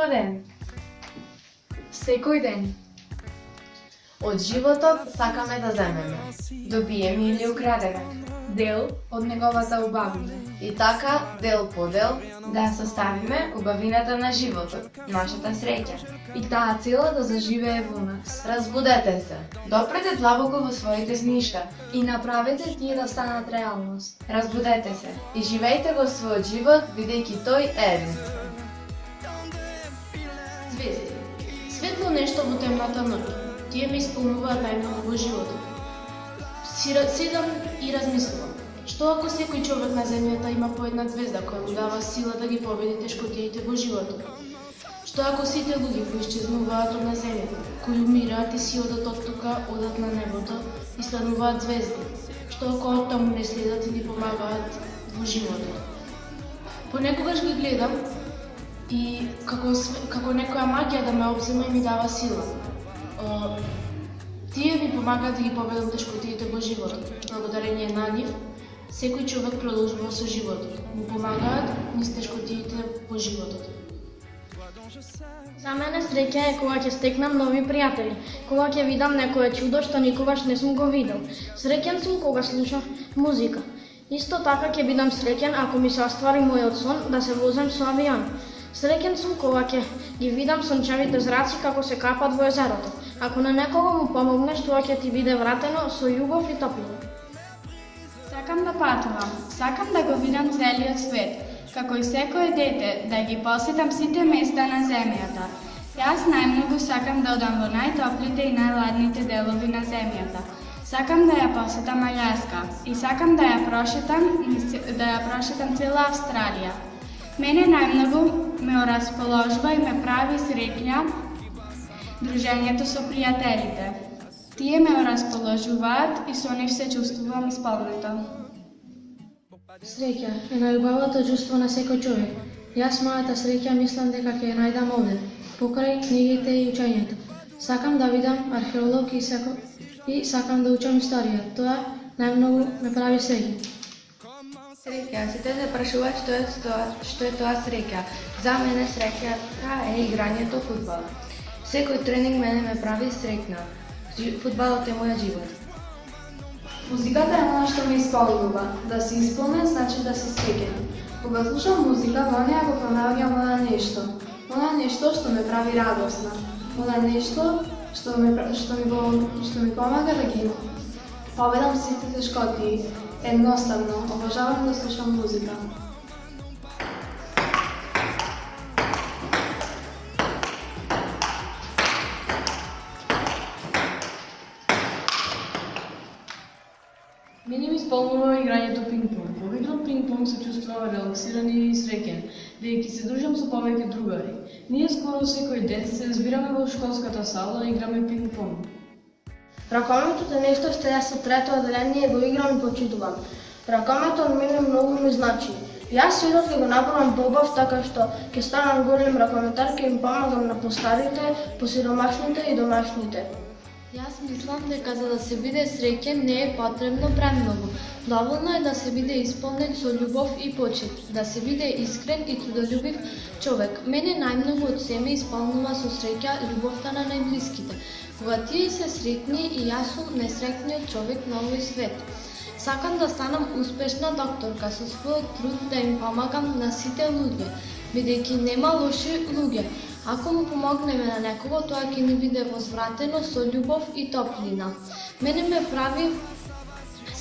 ден. Секој ден. Од животот сакаме да земеме, добиеме или украдеме. Дел од неговата убавина. И така, дел по дел, да составиме убавината на животот, нашата среќа. И таа цела да заживее во нас. Разбудете се, допрете длабоко во своите сништа. И направете тие да станат реалност. Разбудете се и живејте го својот живот, бидејќи тој е единствен. Звезди. Светло нешто во темната ноќ. Тие ме исполнуваат најмногу во животот. Седам и размислувам. Што ако секој човек на земјата има по една звезда која му дава сила да ги победи тешкотиите во животот? Што ако сите луѓе кои исчезнуваат од на земјата, кои умираат и си одат од тука, одат на небото и стануваат звезди? Што ако од таму не следат и ни помагаат во животот? Понекогаш ги гледам и како некоја магија да ме обзема и ми дава сила. Тие ми помагаат да ги победам тешкотиите во животот. Благодарение на нив, секој човек продолжува со животот. Му помагаат низ тешкотиите во животот. За мене среќа е кога ќе стекнам нови пријатели, кога ќе видам некое чудо што никогаш не сум го видел. Среќен сум кога слушам музика. Исто така ќе бидам среќен ако ми се оствари мојот сон да се возам со авион. Среќен сум кога ќе ги видам сончевите зраци како се капат во езерото. Ако на некого му помогнеш, тоа ќе ти биде вратено со љубов и топлина. Сакам да патувам, сакам да го видам целиот свет, како и секое дете, да ги посетам сите места на земјата. Јас најмногу сакам да одам во најтоплите и најладните делови на земјата. Сакам да ја посетам Аљаска и сакам да ја прошетам цела Австралија. Мене најмногу ме расположува и ме прави среќна дружењето со пријателите. Тие ме расположуваат и со нив се чувствувам исполнета. Среќа е најубавото чувство на секој човек. Јас мојата среќа мислам дека ќе ја најдам овде, покрај книгите и учењето. Сакам да видам археолог и сакам да учам историја. Тоа најмногу ме прави среќен. Среќа, сите се прашуваат што е тоа среќа. За мене среќата е играњето фудбал. Секој тренинг мене ме прави среќна. Фудбалот е мојот живот. Музиката е она што ме исполнува. Да се исполнен значи да се среќен. Кога слушам музика, во неја го пронаоѓам она нешто што ме прави радосна. Она нешто што ми помага да ги победам сите тешкотии. Едноставно, обожавам да слушам музика. Мене ми исполнува играњето пинг-понг. Во играм пинг-понг се чувствувам релаксиран и среќен, бидејќи се дружам со повеќе другари. Ние скоро секој ден се збираме во школската сала и играме пинг-понг. Ракометот е нешто што јас од трето одделение го играм и почитувам. Ракометот мене многу ми значи. Јас светот ќе го направам побав така што ќе станам голем ракометар, ќе им помагам на постарите, посиромашните и домашните. Јас мислам дека за да се биде среќен не е потребно премногу. Доволно е да се биде исполнет со љубов и почит, да се биде искрен и трудолюбив човек. Мене најмногу од се ме исполнува со среќа љубовта на најблиските. Кога тие се среќни и јас сум најсреќниот човек на овој свет. Сакам да станам успешна докторка со својот труд да им помагам на сите луѓе, бидејќи нема лоши луѓе. Ако му помогнеме на некого, тоа ќе ни биде возвратено со љубов и топлина. Мене ме прави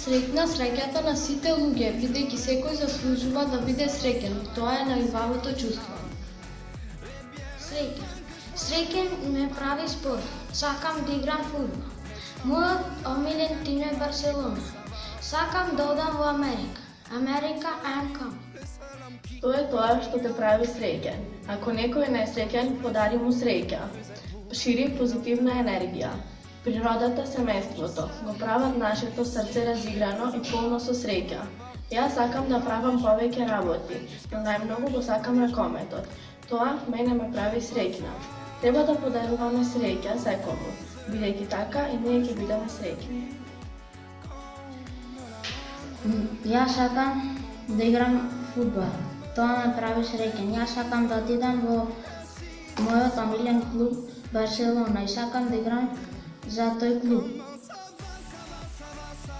среќна среќата на сите луѓе, бидејќи секој заслужува да биде среќен. Тоа е најубавото чувство. Среќа. Среќен ме прави спорт. Сакам да играм фудбал. Мојот омилен тим е Барселона. Сакам да одам во Америка. Америка, I'm coming. Тоа е тоа што те прави среќен. Ако некој не е среќен, подари му среќа. Шири позитивна енергија. Природата, семејството го прават нашето срце разиграно и полно со среќа. Јас сакам да правам повеќе работи, но најмногу го сакам ракометот. Тоа мене ме прави среќна. Треба да подаруваме среќа секому, бидејќи така и ние ќе бидеме среќни. Јас сакам да играм фудбал. Тоа ме прави среќен. Јас сакам да отидам во мојот омилен клуб Барселона и сакам да играм за тој клуб.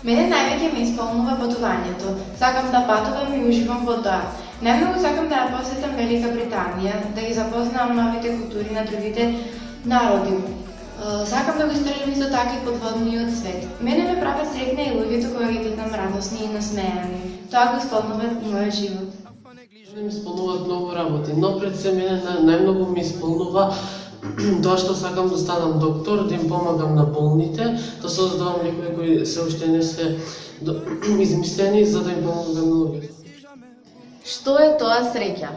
Мене највеќе ме исполнува патувањето. Сакам да патувам и уживам во тоа. Најмногу сакам да ја посетам Велика Британија, да ги запознавам новите култури на другите народи. Сакам да го истражам исто така и подводниот свет. Мене ме прават среќна и луѓето кога ги гледам радосни и насмеани. Тоа го исполнува мојот живот. Мене ми исполнуваат многу работи, но пред се мене најмногу ми исполнува тоа што сакам да станам доктор, да им помагам на болните, да создавам лекови кои се уште не се измислени за да им помогам на луѓето. Што е тоа среќа?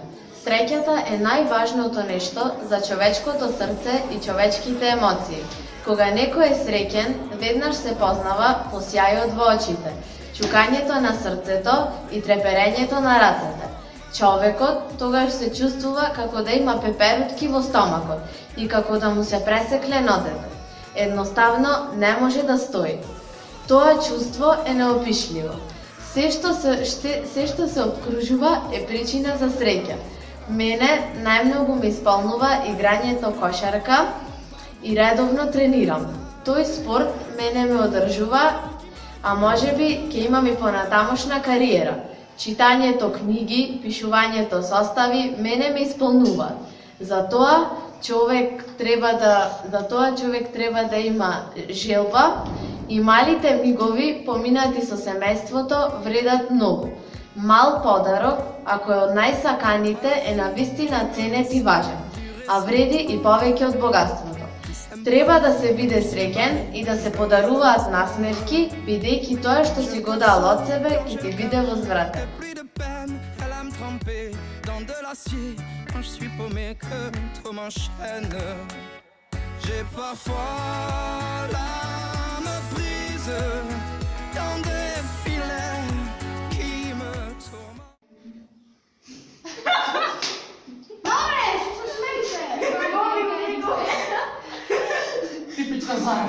Среќата е најважното нешто за човечкото срце и човечките емоции. Кога некој е среќен, веднаш се познава по сјајот во очите, чукањето на срцето и треперењето на рацете. Човекот тогаш се чувствува како да има пеперутки во стомакот и како да му се пресекле нозете. Едноставно не може да стои. Тоа чувство е неопишливо. Се што се обкружува е причина за среќа. Мене најмногу ме исполнува играњето кошарка и редовно тренирам. Тој спорт мене ме одржува, а можеби ќе имам и понатамошна кариера. Читањето книги, пишувањето состави мене ме исполнуваат. Затоа човек треба да има желба и малите мигови поминати со семејството вредат многу. Мал подарок, ако е од најсаканите, е навистина ценет и важен, а вреди и повеќе од богатството. Треба да се биде среќен и да се подаруваат насмевки, бидејќи тоа што си го дал од себе ќе ти биде возвратено. Типичка Зара.